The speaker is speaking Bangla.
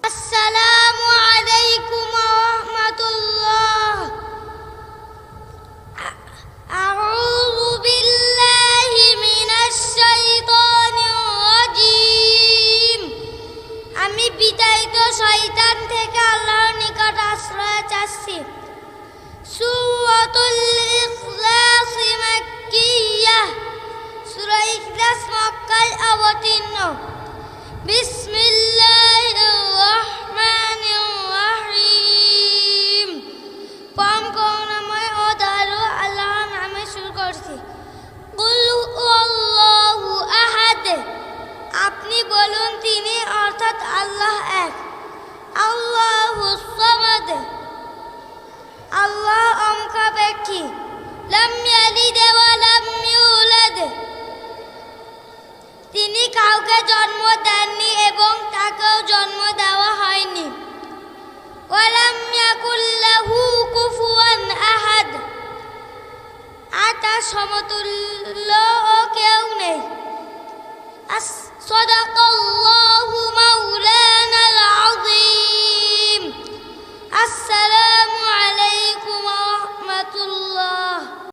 আসসালামু আলাইকুম ওয়া রাহমাতুল্লাহ। আউযু বিল্লাহি মিনাশ শাইতানির রাজীম। আমি বিতাড়িত শয়তান থেকে আল্লাহর নিকট আশ্রয় চাচ্ছি। সূরাতুল ইখলাস মাক্কিয়াহ। সূরা ইখলাস মক্কায় অবতীর্ণ। বিসমিল্লাহির রহমানির রহিম। পরম করুণাময় ও দয়ালু আল্লাহর নামে শুরু করছি। কুল হুয়াল্লাহু আহাদ। আপনি বলুন তিনি অর্থাৎ আল্লাহ এক। আল্লাহুস সামাদ। আল্লাহ অমুখাপেক্ষী। লাম ইয়ালিদ ওয়া লাম ইউলাদ। তিনি কাউকে জন্ম দেননি এবং তাকেও জন্ম দেওয়া হয়নি। ওয়ালাম ইয়াকুল লাহু কুফুয়ান আহাদ। আর তার সমতুল্য কেউ নেই। সাদাকা